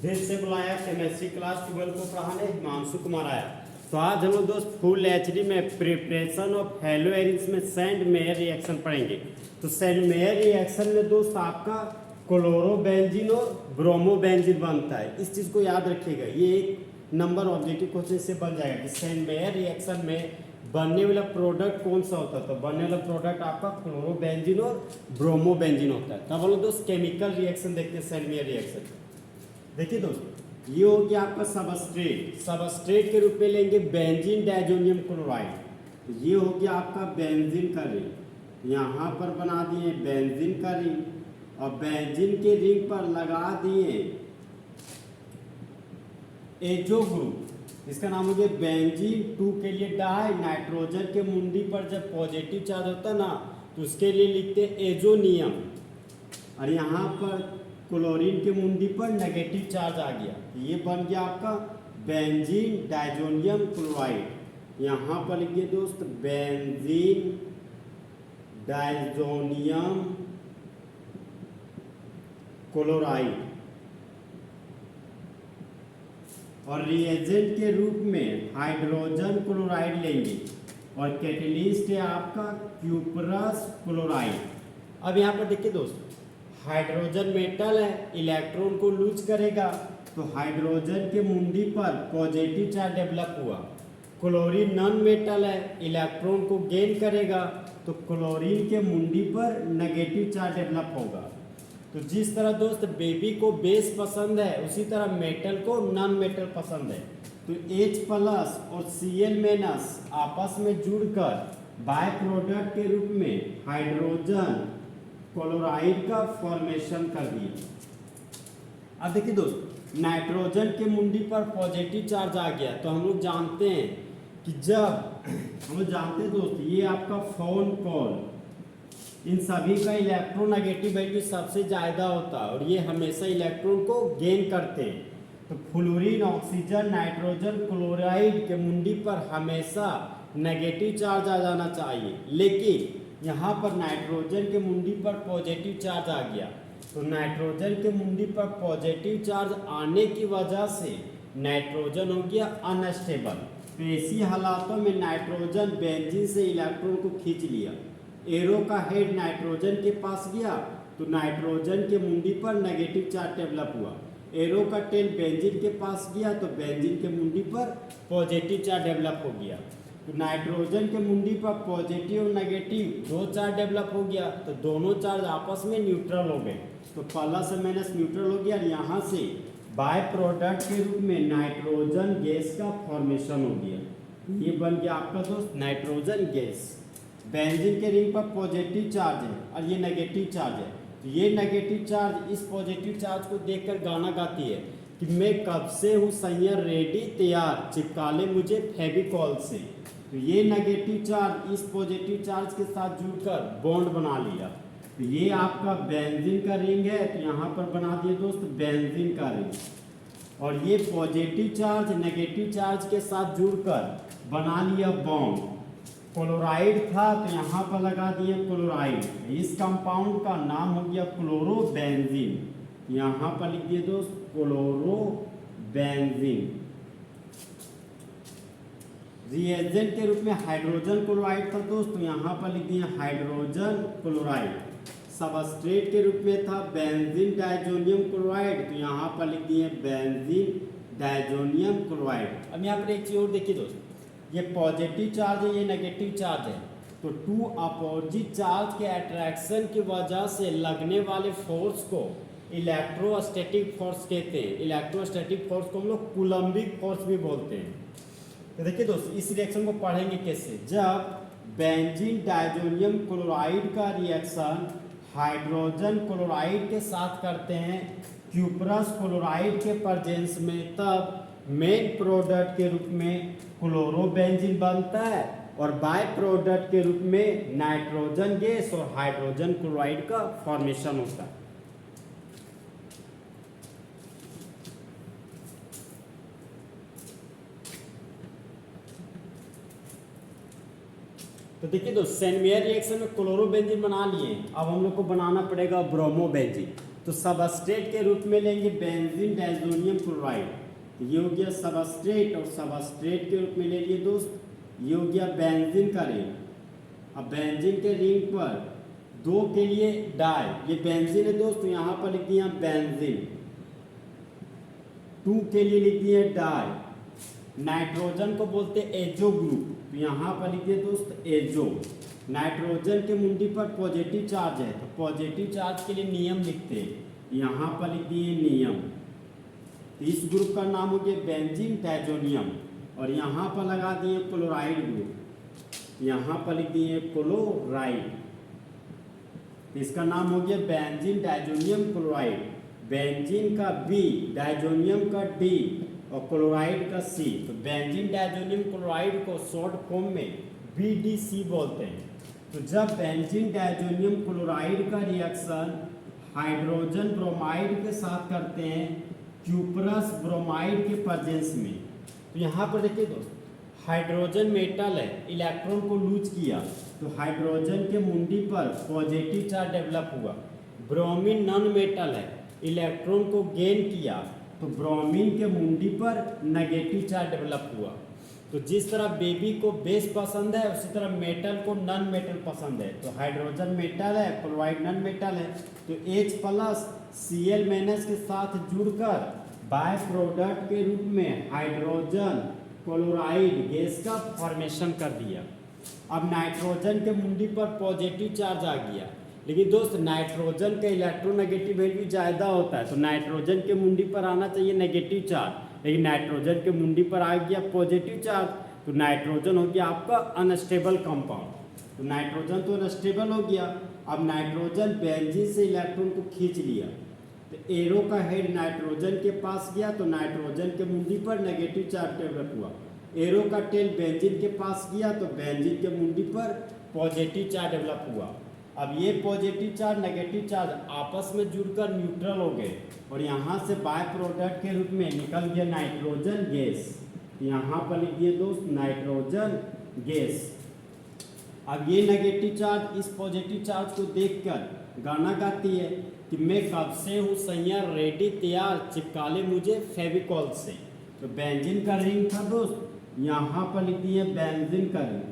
दिल से बुलाया केमिस्ट्री क्लास 12 को पढ़ाने हिमांशु कुमार आया। तो आज हम लोग दोस्त फुल एचडी में प्रिपरेशन ऑफ हेलो एरिस में सेंड मेयर रिएक्शन पढ़ेंगे। तो सेंड मेयर रिएक्शन में दोस्त आपका क्लोरोबेंजीन और ब्रोमोबेंजीन बनता है। इस चीज़ को याद रखिएगा, ये एक नंबर ऑब्जेक्टिव क्वेश्चन से बन जाएगा कि सेंड मेयर रिएक्शन में बनने वाला प्रोडक्ट कौन सा होता है। तो बनने वाला प्रोडक्ट आपका क्लोरोबेंजीन और ब्रोमोबेंजीन होता है। तब हम लोग दोस्त केमिकल रिएक्शन देखते हैं सेंड मेयर रिएक्शन। देखिए दोस्त, ये हो गया आपका सबस्ट्रेट। सबस्ट्रेट के रूप में लेंगे बेंजीन डाइजोनियम क्लोराइड। तो ये हो गया आपका बेंजीन का रिंग, यहाँ पर बना दिए बेंजीन का रिंग और बेंजीन के रिंग पर लगा दिए एजो ग्रुप। इसका नाम हो गया बेंजीन 2 के लिए डाई। नाइट्रोजन के मुंडी पर जब पॉजिटिव चार्ज होता है ना, तो उसके लिए लिखते हैं एजोनियम। और यहाँ पर क्लोरीन के मुंडी पर नेगेटिव चार्ज आ गया, तो ये बन गया आपका बेंजीन डाइजोनियम क्लोराइड। यहाँ पर लिखिए दोस्त बेंजीन डाइजोनियम क्लोराइड। और रिएजेंट के रूप में हाइड्रोजन क्लोराइड लेंगे और कैटेलिस्ट है आपका क्यूपरस क्लोराइड। अब यहाँ पर देखिए दोस्त, हाइड्रोजन मेटल है, इलेक्ट्रॉन को लूज करेगा, तो हाइड्रोजन के मुंडी पर पॉजिटिव चार्ज डेवलप हुआ। क्लोरीन नॉन मेटल है, इलेक्ट्रॉन को गेन करेगा, तो क्लोरीन के मुंडी पर नेगेटिव चार्ज डेवलप होगा। तो जिस तरह दोस्त बेबी को बेस पसंद है, उसी तरह मेटल को नॉन मेटल पसंद है। तो H प्लस और Cl- आपस में जुड़कर बाय प्रोडक्ट के रूप में हाइड्रोजन क्लोराइड का फॉर्मेशन कर दिया। अब देखिए दोस्त, नाइट्रोजन के मुंडी पर पॉजिटिव चार्ज आ गया, तो हम लोग जानते हैं कि दोस्त ये आपका फोन कॉल, इन सभी का इलेक्ट्रोनेगेटिव वैल्यू सबसे ज़्यादा होता है और ये हमेशा इलेक्ट्रॉन को गेन करते हैं। तो फ्लोरीन, ऑक्सीजन, नाइट्रोजन क्लोराइड के मुंडी पर हमेशा नेगेटिव चार्ज आ जाना चाहिए, लेकिन यहाँ पर नाइट्रोजन के मुंडी पर पॉजिटिव चार्ज आ गया। तो नाइट्रोजन के मुंडी पर पॉजिटिव चार्ज आने की वजह से नाइट्रोजन हो गया अनस्टेबल। तो ऐसी हालातों में नाइट्रोजन बेंजीन से इलेक्ट्रॉन को खींच लिया। एरो का हेड नाइट्रोजन के पास गया, तो नाइट्रोजन के मुंडी पर नेगेटिव चार्ज डेवलप हुआ। एरो का टेल बेंजीन के पास गया, तो बेंजीन के मुंडी पर पॉजिटिव चार्ज डेवलप हो गया। तो नाइट्रोजन के मुंडी पर पॉजिटिव और नेगेटिव दो चार्ज डेवलप हो गया, तो दोनों चार्ज आपस में न्यूट्रल हो गए। तो प्लस और माइनस न्यूट्रल हो गया और यहाँ से बाय प्रोडक्ट के रूप में नाइट्रोजन गैस का फॉर्मेशन हो गया। ये बन गया आपका दोस्त नाइट्रोजन गैस। बेंजीन के रिंग पर पॉजिटिव चार्ज है और ये नेगेटिव चार्ज है। तो ये नेगेटिव चार्ज इस पॉजिटिव चार्ज को देखकर गाना गाती है कि मैं कब से हूँ सैया रेडी तैयार, चिपका ले मुझे फेविकॉल से। तो ये नेगेटिव चार्ज इस पॉजिटिव चार्ज के साथ जुड़कर बॉन्ड बना लिया। तो ये आपका बेंजीन का रिंग है, तो यहाँ पर बना दिए दोस्त बेंजीन का रिंग। और ये पॉजिटिव चार्ज नेगेटिव चार्ज के साथ जुड़कर बना लिया बॉन्ड। क्लोराइड था, तो यहाँ पर लगा दिया क्लोराइड। इस कंपाउंड का नाम हो गया क्लोरोबेंजीन। यहाँ पर लिख दिए दोस्त क्लोरोबेंजीन। रिएजेंट के रूप में हाइड्रोजन क्लोराइड था दोस्त, तो यहाँ पर लिख दिए हाइड्रोजन क्लोराइड। सबस्ट्रेट के रूप में था बेंजीन डाइजोनियम क्लोराइड, तो यहाँ पर लिख दिए बेंजीन डाइजोनियम क्लोराइड। अब यहाँ पर एक चीज और देखिए दोस्त, ये पॉजिटिव चार्ज है, ये नेगेटिव चार्ज है। तो टू अपोजिट चार्ज के अट्रैक्शन की वजह से लगने वाले फोर्स को इलेक्ट्रोस्टैटिक फोर्स कहते हैं। इलेक्ट्रोस्टैटिक फोर्स को हम लोग कूलम्बिक फोर्स भी बोलते हैं। तो देखिए दोस्त, इस रिएक्शन को पढ़ेंगे कैसे। जब बेंजीन डाइजोनियम क्लोराइड का रिएक्शन हाइड्रोजन क्लोराइड के साथ करते हैं क्यूपरस क्लोराइड के प्रेजेंस में, तब मेन प्रोडक्ट के रूप में क्लोरोबेंजीन बनता है और बाय प्रोडक्ट के रूप में नाइट्रोजन गैस और हाइड्रोजन क्लोराइड का फॉर्मेशन होता है। तो देखिए दोस्त, सेंड मेयर रिएक्शन में क्लोरोबेंजीन बना लिए, अब हम लोग को बनाना पड़ेगा ब्रोमोबेंजीन। तो सबस्ट्रेट के रूप में लेंगे बेंजीन डायजोनियम क्लोराइड, तो ये हो गया सबस्ट्रेट, और सबस्ट्रेट के रूप में ले लिए दोस्त ये हो गया बेंजीन का रिंग। अब बेंजीन के रिंग पर 2 के लिए डाई, ये बेंजीन है दोस्त, तो यहाँ पर लिख दिया बेंजीन, 2 के लिए लिख दिए डाई। नाइट्रोजन को बोलते एजो ग्रुप, तो यहाँ पर लिखिए दोस्त एजो। नाइट्रोजन के मुंडी पर पॉजिटिव चार्ज है, तो पॉजिटिव चार्ज के लिए नियम लिखते हैं, यहाँ पर लिख दिए नियम। तो इस ग्रुप का नाम हो गया बेंजीन डायजोनियम, और यहाँ पर लगा दिए क्लोराइड ग्रुप, यहाँ पर लिख दिए क्लोराइड, तो इसका नाम हो गया बेंजीन डायजोनियम क्लोराइड। बेंजीन का बी, डायजोनियम का डी और क्लोराइड का सी, तो बेंजीन डायजोनियम क्लोराइड को शॉर्ट फॉर्म में BDC बोलते हैं। तो जब बेंजीन डायजोनियम क्लोराइड का रिएक्शन हाइड्रोजन ब्रोमाइड के साथ करते हैं क्यूपरस ब्रोमाइड के प्रेजेंस में, तो यहाँ पर देखिए दोस्त, हाइड्रोजन मेटल है, इलेक्ट्रॉन को लूज किया तो हाइड्रोजन के मुंडी पर पॉजिटिव चार्ज डेवलप हुआ। ब्रोमीन नॉन मेटल है, इलेक्ट्रॉन को गेन किया तो ब्रोमीन के मुंडी पर नेगेटिव चार्ज डेवलप हुआ। तो जिस तरह बेबी को बेस पसंद है उसी तरह मेटल को नॉन मेटल पसंद है। तो हाइड्रोजन मेटल है, क्लोराइड नॉन मेटल है, तो H+Cl- के साथ जुड़कर बाय प्रोडक्ट के रूप में हाइड्रोजन क्लोराइड गैस का फॉर्मेशन कर दिया। अब नाइट्रोजन के मुंडी पर पॉजिटिव चार्ज आ गया, लेकिन दोस्त नाइट्रोजन का इलेक्ट्रोनेगेटिव वैल्यू ज़्यादा होता है, तो नाइट्रोजन के मुंडी पर आना चाहिए नेगेटिव चार्ज, लेकिन नाइट्रोजन के मुंडी पर आ गया पॉजिटिव चार्ज, तो नाइट्रोजन हो गया आपका अनस्टेबल कंपाउंड। तो नाइट्रोजन तो अनस्टेबल हो गया। अब नाइट्रोजन बेंजीन से इलेक्ट्रॉन को खींच लिया, तो एरो का हेड नाइट्रोजन के पास गया तो नाइट्रोजन के मुंडी पर नेगेटिव चार्ज डेवलप हुआ। एरो का टेल बेंजीन के पास गया तो बेंजीन के मुंडी पर पॉजिटिव चार्ज डेवलप हुआ। अब ये पॉजिटिव चार्ज नेगेटिव चार्ज आपस में जुड़कर न्यूट्रल हो गए और यहाँ से बाय प्रोडक्ट के रूप में निकल गया नाइट्रोजन गैस। यहाँ पर लिख दिए दोस्त नाइट्रोजन गैस। अब ये नेगेटिव चार्ज इस पॉजिटिव चार्ज को देखकर गाना गाती है कि मैं कब से हूँ सैया रेडी तैयार, चिपका ले मुझे फेविकॉल से। तो बेंजीन का रिंग था दोस्त, यहाँ पर लिख दिए बेंजीन का रिंग,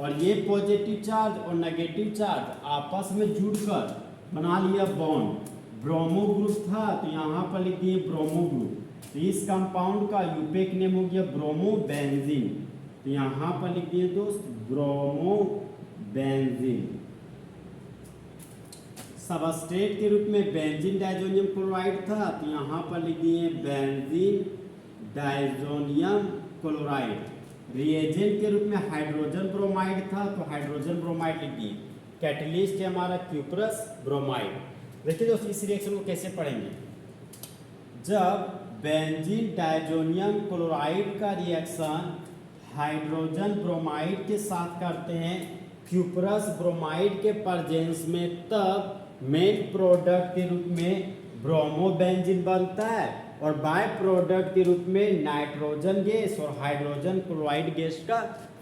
और ये पॉजिटिव चार्ज और नेगेटिव चार्ज आपस में जुड़कर बना लिया बॉन्ड। ब्रोमो ग्रुप था तो यहाँ पर लिख दिए ब्रोमो ग्रुप। तो इस कंपाउंड का यूपेक नेम हो गया ब्रोमो बेंजीन, तो यहाँ पर लिख दिए दोस्त ब्रोमो बेंजीन। सबस्ट्रेट के रूप में बेंजीन डायजोनियम क्लोराइड था तो यहाँ पर लिख दिए बेंजीन डायजोनियम क्लोराइड। रिएजेंट के रूप में हाइड्रोजन ब्रोमाइड था तो हाइड्रोजन ब्रोमाइड लिख दिए। कैटलिस्ट है हमारा क्यूपरस ब्रोमाइड। देखिए दोस्तों इस रिएक्शन को कैसे पढ़ेंगे। जब बेंजीन डायजोनियम क्लोराइड का रिएक्शन हाइड्रोजन ब्रोमाइड के साथ करते हैं क्यूपरस ब्रोमाइड के प्रेजेंस में, तब मेन प्रोडक्ट के रूप में ब्रोमोबेंजीन बनता है और बाय प्रोडक्ट के रूप में नाइट्रोजन गैस और हाइड्रोजन क्लोराइड गैस का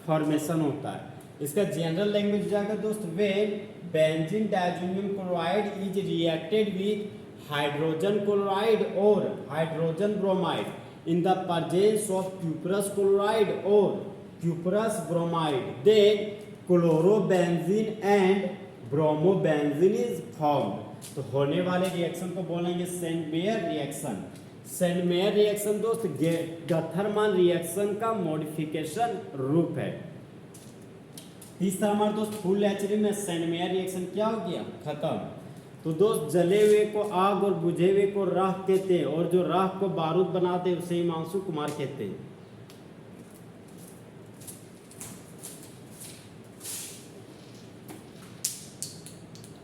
फॉर्मेशन होता है। इसका जनरल लैंग्वेज जाकर दोस्त, when benzene diazonium chloride is reacted with hydrogen chloride और hydrogen bromide in the presence of cuprous chloride और cuprous bromide, then chlorobenzene and bromobenzene is formed. तो होने वाले रिएक्शन को बोलेंगे सेंट-मेयर रिएक्शन। सेंट-मेयर रिएक्शन दोस्त गथरमान रिएक्शन का modification रूप है। इस तरह हमारे दोस्त फुल एचडी में सेंट-मेयर रिएक्शन क्या हो गया, खत्म। तो दोस्त जले हुए को आग और बुझे हुए को राख कहते हैं और जो राख को बारूद बनाते हैं उसे हिमांशु कुमार कहते हैं।